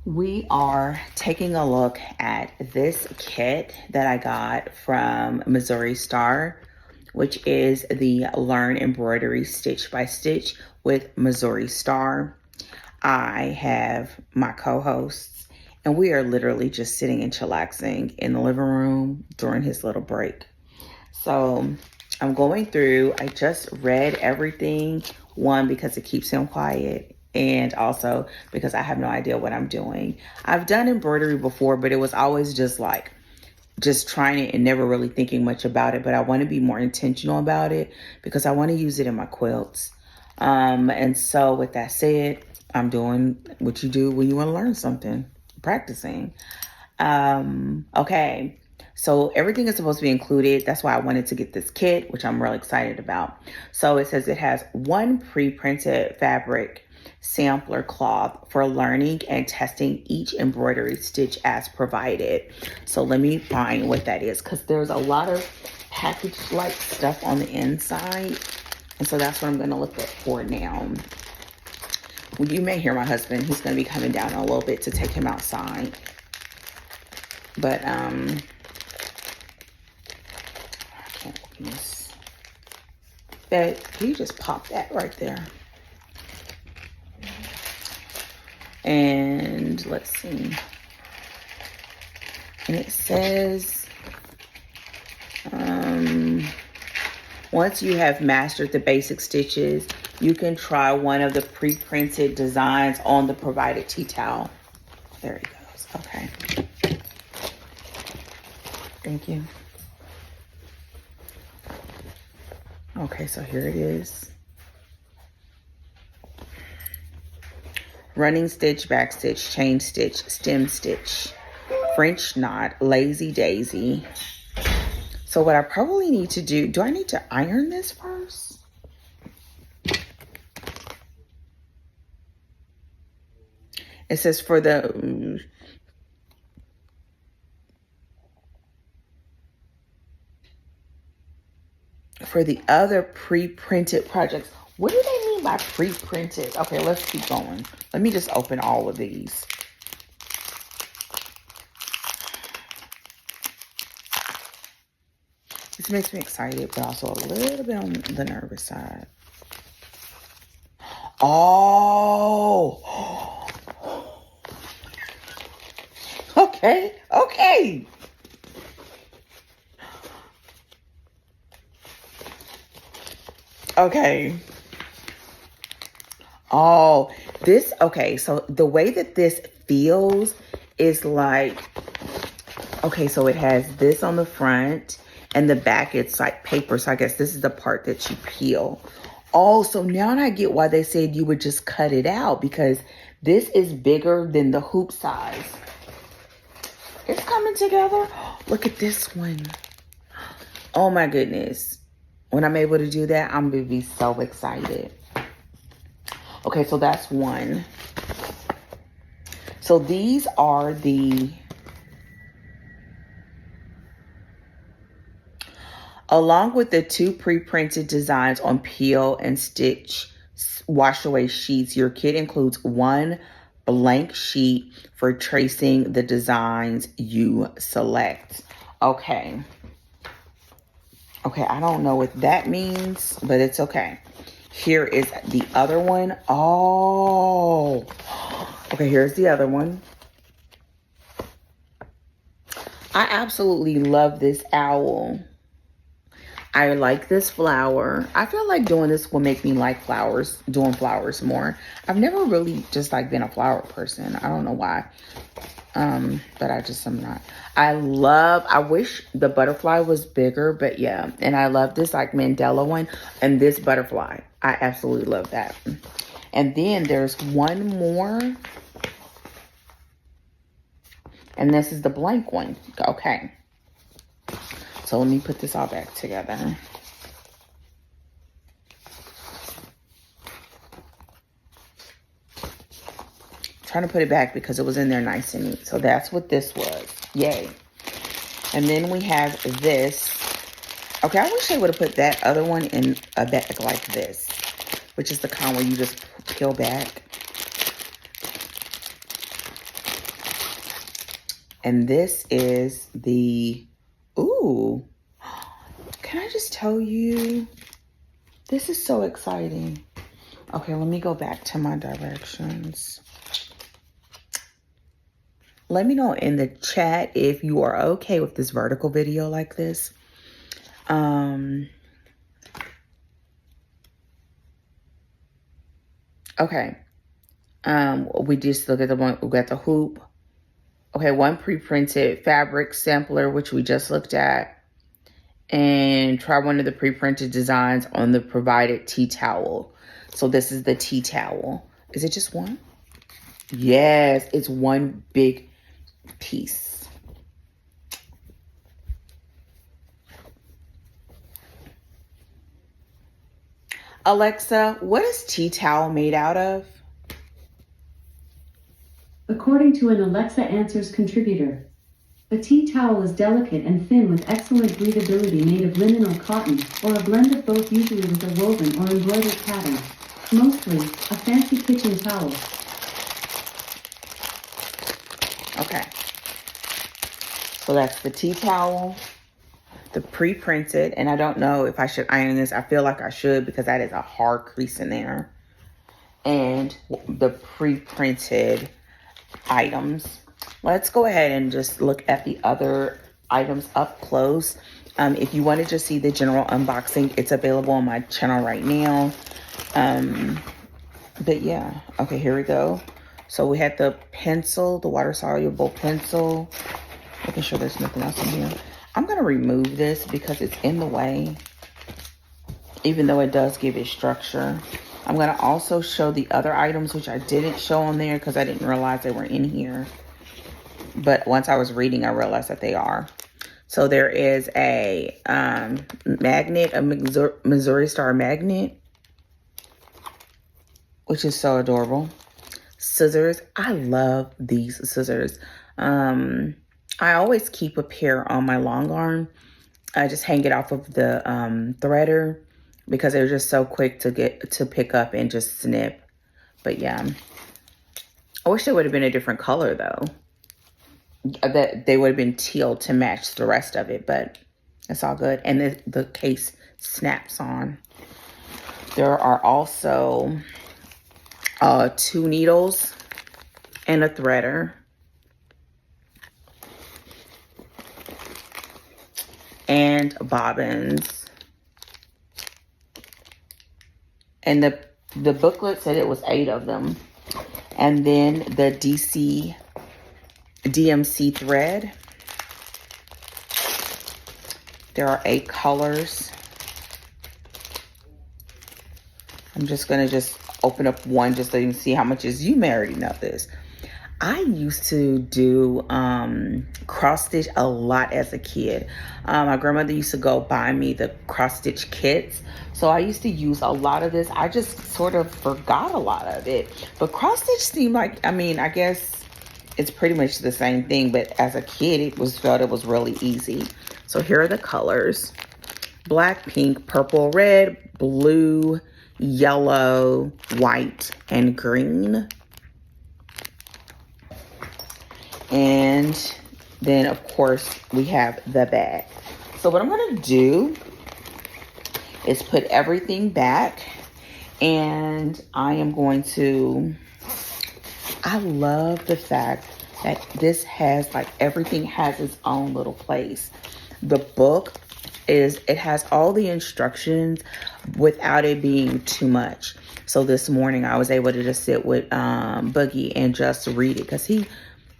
We are taking a look at this kit that I got from Missouri Star, which is the Learn Embroidery Stitch by Stitch with Missouri Star. I have my co-hosts, and we are literally just sitting and chillaxing in the living room during his little break. So I'm going through, I just read everything, one, because it keeps him quiet, and also because I have no idea what I'm doing. I've done embroidery before, but it was always just trying it and never really thinking much about it. But I want to be more intentional about it because I want to use it in my quilts. And so with that said, I'm doing what you do when you want to learn something, practicing. Okay. So everything is supposed to be included. That's why I wanted to get this kit, which I'm really excited about. So it says it has one pre-printed fabric sampler cloth for learning and testing each embroidery stitch as provided. So let me find what that is, because there's a lot of package-like stuff on the inside. And so that's what I'm going to look for now. Well, you may hear my husband. He's going to be coming down a little bit to take him outside. But, I can't open this. But he just popped that right there. And let's see. And it says, once you have mastered the basic stitches, you can try one of the pre-printed designs on the provided tea towel. There he goes. Okay. Thank you. Okay, so here it is. Running stitch, back stitch, chain stitch, stem stitch, French knot, lazy daisy. So what I probably need to do I need to iron this first? It says for the other pre-printed projects. What do they mean by pre-printed? Okay, let's keep going. Let me just open all of these. This makes me excited, but also a little bit on the nervous side. Oh. Okay. Okay. Oh, okay, so the way that this feels is like, okay, so it has this on the front and the back, it's like paper. So I guess this is the part that you peel. Oh, so now I get why they said you would just cut it out, because this is bigger than the hoop size. It's coming together. Look at this one. Oh my goodness. When I'm able to do that, I'm going to be so excited. Okay, so that's one. So these are along with the two pre-printed designs on peel and stitch wash away sheets, your kit includes one blank sheet for tracing the designs you select. Okay, I don't know what that means, but it's okay. Here is the other one. Oh, okay, here's the other one. I absolutely love this owl. I like this flower. I feel like doing this will make me like flowers, doing flowers more. I've never really just like been a flower person. I don't know why. But I just am not. I wish the butterfly was bigger, but yeah. And I love this like Mandela one and this butterfly. I absolutely love that. And then there's one more. And this is the blank one. Okay. So let me put this all back together. Trying to put it back because it was in there nice and neat. So that's what this was. Yay. And then we have this. Okay, I wish I would have put that other one in a bag like this, which is the kind where you just peel back. And this is the, ooh, can I just tell you, this is so exciting. Okay, let me go back to my directions. Let me know in the chat if you are okay with this vertical video like this. Okay. We just look at the one, we got the hoop. Okay, one pre-printed fabric sampler, which we just looked at. And try one of the pre-printed designs on the provided tea towel. So this is the tea towel. Is it just one? Yes, it's one big piece. Alexa, what is tea towel made out of? According to an Alexa Answers contributor, a tea towel is delicate and thin with excellent breathability, made of linen or cotton, or a blend of both, usually with a woven or embroidered pattern. Mostly, a fancy kitchen towel. Okay. So that's the tea towel, the pre-printed, and I don't know if I should iron this. I feel like I should because that is a hard crease in there. And the pre-printed items. Let's go ahead and just look at the other items up close. If you wanted to see the general unboxing, it's available on my channel right now. But yeah, okay, here we go. So we had the pencil, the water soluble pencil. Making sure there's nothing else in here. I'm going to remove this because it's in the way, even though it does give it structure. I'm going to also show the other items, which I didn't show on there because I didn't realize they were in here. But once I was reading, I realized that they are. So there is a magnet, a Missouri Star magnet, which is so adorable. Scissors. I love these scissors. I always keep a pair on my long arm. I just hang it off of the threader because they're just so quick to pick up and just snip. But yeah, I wish they would have been a different color though. That they would have been teal to match the rest of it, but it's all good. And the case snaps on. There are also 2 needles and a threader. And bobbins. And the booklet said it was 8 of them. And then the DMC thread. There are 8 colors. I'm just going to open up one just so you can see how much is. You may already know this. I used to do cross stitch a lot as a kid. My grandmother used to go buy me the cross stitch kits. So I used to use a lot of this. I just sort of forgot a lot of it. But cross stitch seemed like, I mean, I guess it's pretty much the same thing. But as a kid, it was really easy. So here are the colors. Black, pink, purple, red, blue, yellow, white, and green. And then, of course, we have the bag. So what I'm going to do is put everything back. And I am going to... I love the fact that this has, like, everything has its own little place. The book it has all the instructions without it being too much. So this morning I was able to just sit with Boogie and just read it because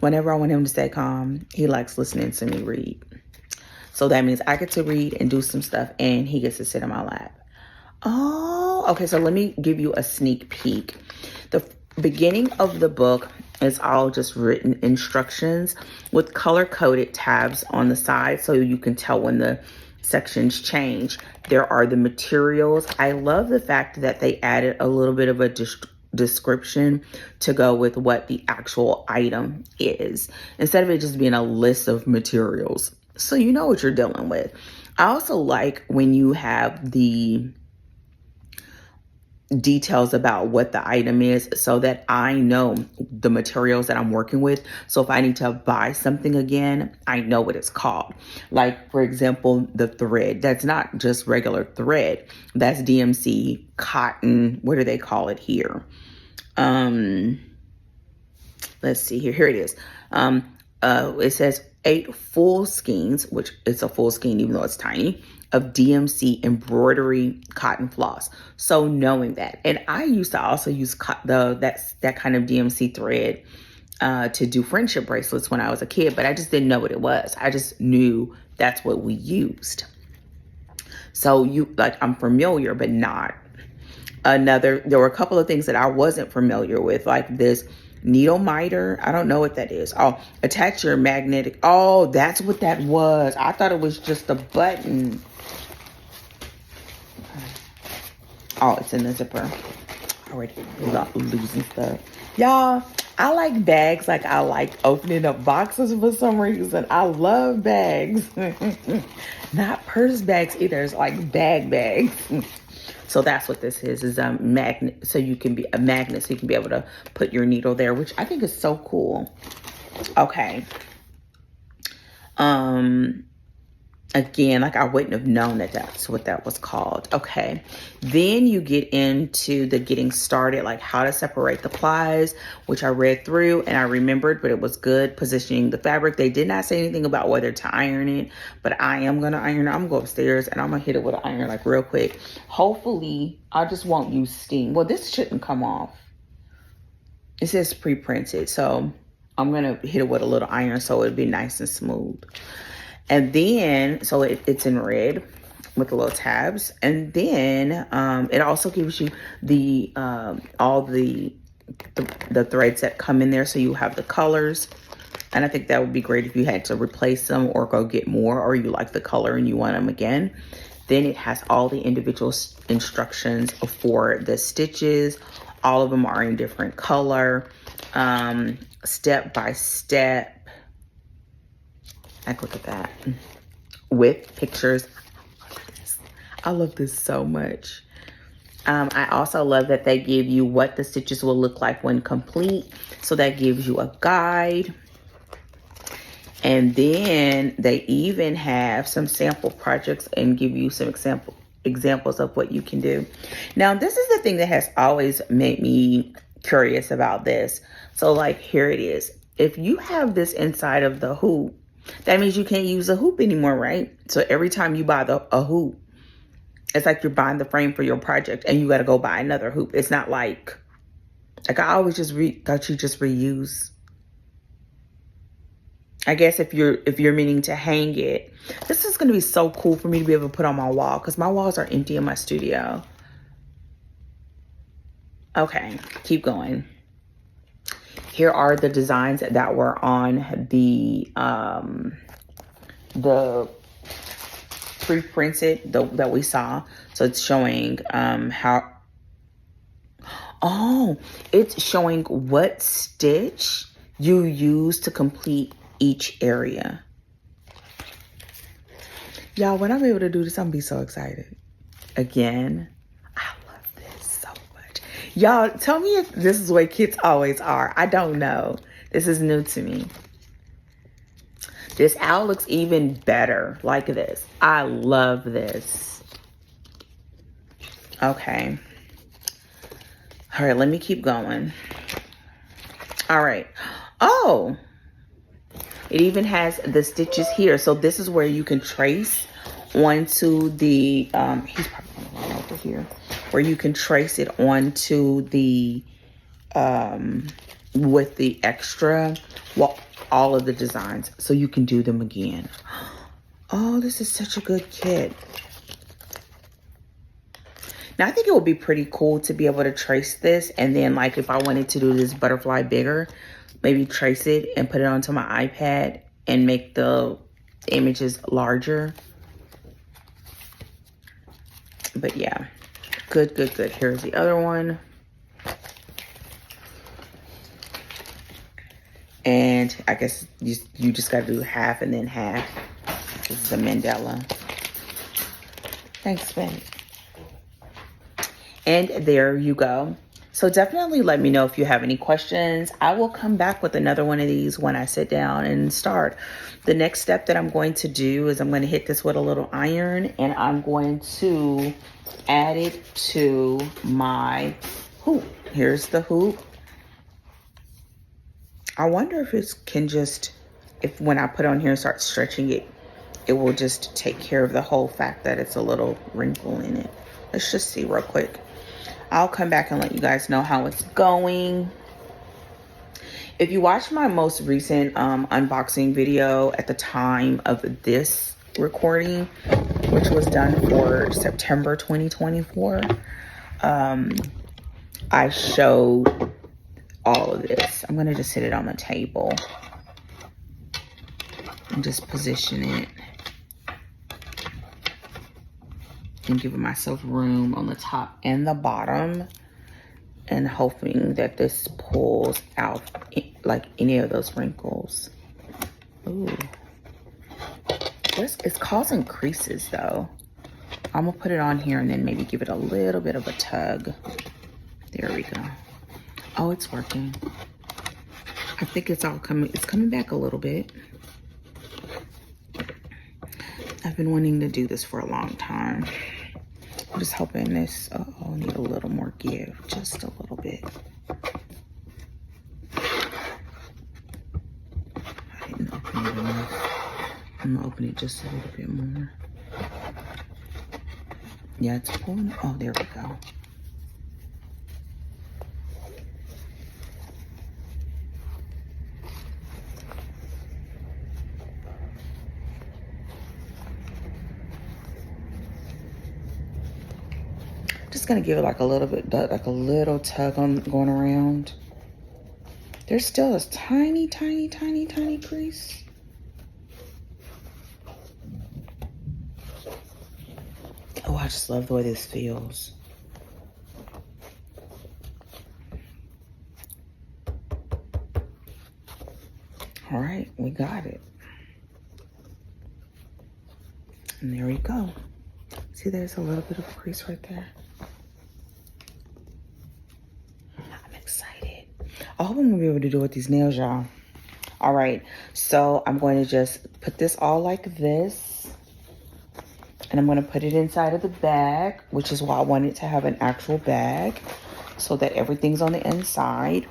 whenever I want him to stay calm, he likes listening to me read. So that means I get to read and do some stuff and he gets to sit in my lap. Oh, okay. So let me give you a sneak peek. The beginning of the book is all just written instructions with color-coded tabs on the side so you can tell when the sections change. There are the materials. I love the fact that they added a little bit of a description to go with what the actual item is, instead of it just being a list of materials. So you know what you're dealing with. I also like when you have the details about what the item is so that I know the materials that I'm working with. So if I need to buy something again, I know what it's called. Like, for example, the thread. That's not just regular thread. That's DMC cotton. What do they call it here? Let's see here. Here it is. It says 8 full skeins, which it's a full skein even though it's tiny, of DMC embroidery cotton floss. So knowing that, and I used to also use that kind of DMC thread to do friendship bracelets when I was a kid, but I just didn't know what it was. I just knew that's what we used. So I'm familiar, but not. There were a couple of things that I wasn't familiar with, like this needle miter. I don't know what that is. Oh, attach your magnetic. Oh, that's what that was. I thought it was just a button. Oh, it's in the zipper. Already losing stuff. Y'all, I like bags. Like, I like opening up boxes for some reason. I love bags. Not purse bags either. It's like bags. So that's what this is a magnet. So you can be a magnet, so you can be able to put your needle there, which I think is so cool. Okay. Again, like I wouldn't have known that that's what that was called. Okay. Then you get into the getting started, like how to separate the plies, which I read through and I remembered, but it was good. Positioning the fabric. They did not say anything about whether to iron it, but I am going to iron it. I'm going to go upstairs and I'm going to hit it with an iron like real quick. Hopefully I just won't use steam. Well, this shouldn't come off. It says pre-printed. So I'm going to hit it with a little iron so it'll be nice and smooth. And then, so it's in red with the little tabs. And then it also gives you the all the threads that come in there. So you have the colors. And I think that would be great if you had to replace them or go get more, or you like the color and you want them again. Then it has all the individual instructions for the stitches. All of them are in different color, step by step. Like, look at that. With pictures. I love this so much. I also love that they give you what the stitches will look like when complete. So that gives you a guide. And then they even have some sample projects and give you some examples of what you can do. Now, this is the thing that has always made me curious about this. So like, here it is. If you have this inside of the hoop, that means you can't use a hoop anymore, right? So every time you buy a hoop, it's like you're buying the frame for your project and you got to go buy another hoop. It's not like I always just thought you just reuse. I guess if you're meaning to hang it, this is going to be so cool for me to be able to put on my wall because my walls are empty in my studio. Okay, keep going. Here are the designs that were on the pre-printed that we saw. So it's showing it's showing what stitch you use to complete each area. Y'all, when I'm able to do this, I'm gonna be so excited. Again, I love this so much. Y'all, tell me if this is the way kits always are. I don't know. This is new to me. This owl looks even better like this. I love this. Okay. All right, let me keep going. All right. Oh, it even has the stitches here. So this is where you can trace onto the, he's probably going to run over here, where you can trace it onto the, with the extra, well, all of the designs. So you can do them again. Oh, this is such a good kit. Now, I think it would be pretty cool to be able to trace this. And then, like, if I wanted to do this butterfly bigger, maybe trace it and put it onto my iPad and make the images larger. But, yeah. Good, good, good. Here's the other one. And I guess you just got to do half and then half. This is a mandala. Thanks, Ben. And there you go. So definitely let me know if you have any questions. I will come back with another one of these when I sit down and start. The next step that I'm going to do is I'm going to hit this with a little iron, and I'm going to add it to my hoop. Here's the hoop. I wonder if it can just, if when I put on here and start stretching it, it will just take care of the whole fact that it's a little wrinkle in it. Let's just see real quick. I'll come back and let you guys know how it's going. If you watched my most recent unboxing video at the time of this recording, which was done for September 2024, I showed all of this. I'm gonna just sit it on the table and just position it and giving myself room on the top and the bottom, and hoping that this pulls out like any of those wrinkles. Ooh, it's causing creases though. I'm gonna put it on here and then maybe give it a little bit of a tug. There we go. Oh, it's working. I think it's all coming. It's coming back a little bit. I've been wanting to do this for a long time. I'm just hoping this, I'll need a little more give, just a little bit. I didn't open it enough. I'm gonna open it just a little bit more. Yeah, it's pulling. Oh, there we go. Just gonna give it like a little bit, like a little tug on going around. There's still a tiny, tiny, tiny, tiny crease. Oh, I just love the way this feels. All right, we got it. And there we go. See, there's a little bit of a crease right there. I'm excited. I hope I'm gonna be able to do it with these nails, y'all. All right, so I'm going to just put this all like this, and I'm gonna put it inside of the bag, which is why I wanted to have an actual bag so that everything's on the inside,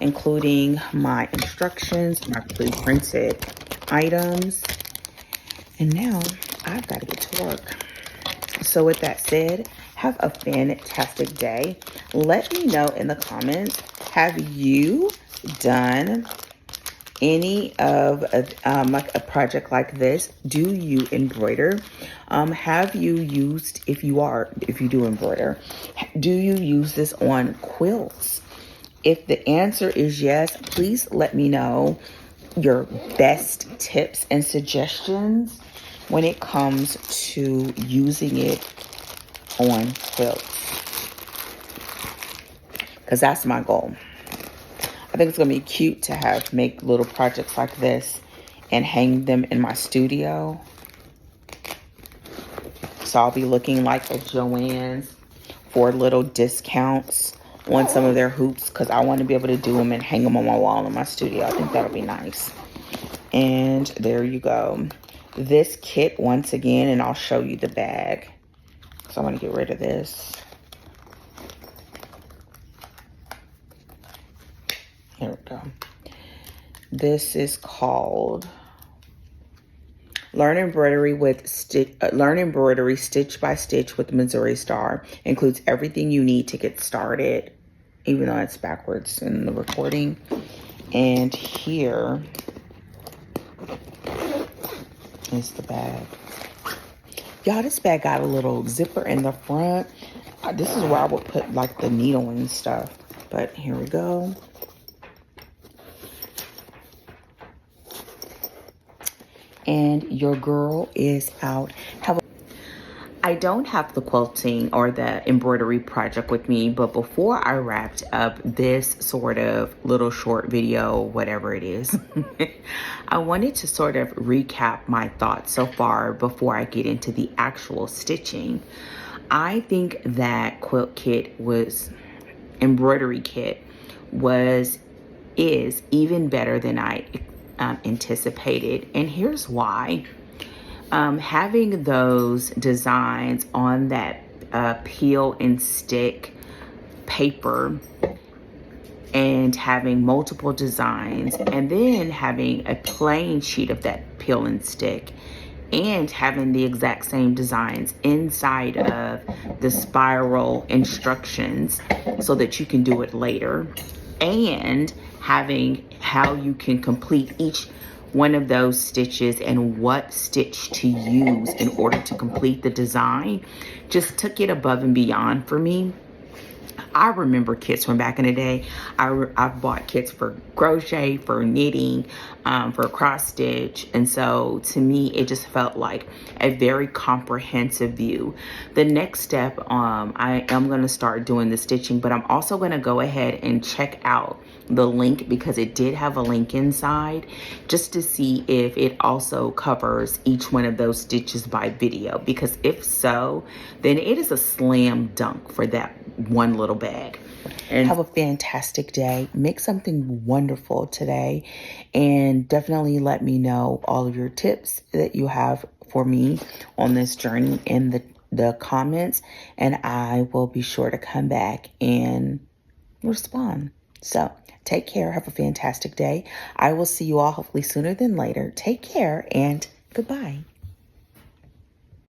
including my instructions, my pre-printed items. And now I've got to get to work. So with that said, have a fantastic day. Let me know in the comments, have you done any of like a project like this? Do you embroider? Have you used, if you do embroider, do you use this on quilts? If the answer is yes, please let me know your best tips and suggestions when it comes to using it on quilts, because that's my goal. I think it's gonna be cute to make little projects like this and hang them in my studio. So I'll be looking like at Joann's for little discounts on some of their hoops, because I want to be able to do them and hang them on my wall in my studio. I think that'll be nice. And there you go. This kit once again, and I'll show you the bag. So I'm going to get rid of this. Here we go. This is called Learn Embroidery Stitch by Stitch with Missouri Star. Includes everything you need to get started, even though it's backwards in the recording. And here is the bag. Y'all, this bag got a little zipper in the front. This is where I would put like the needle and stuff. But here we go. And your girl is out. I don't have the quilting or the embroidery project with me, but before I wrapped up this sort of little short video, whatever it is, I wanted to sort of recap my thoughts so far before I get into the actual stitching. I think that embroidery kit is even better than I anticipated. And here's why. Having those designs on that peel and stick paper, and having multiple designs, and then having a plain sheet of that peel and stick, and having the exact same designs inside of the spiral instructions so that you can do it later, and having how you can complete each one of those stitches and what stitch to use in order to complete the design just took it above and beyond for me. I remember kits from back in the day. I've bought kits for crochet, for knitting, for cross stitch. And so to me, it just felt like a very comprehensive view. The next step, I am going to start doing the stitching, but I'm also going to go ahead and check out the link, because it did have a link inside, just to see if it also covers each one of those stitches by video, because if so, then it is a slam dunk for that one little bag. And have a fantastic day. Make something wonderful today, and definitely let me know all of your tips that you have for me on this journey in the comments, and I will be sure to come back and respond. So take care. Have a fantastic day. I will see you all hopefully sooner than later. Take care and goodbye.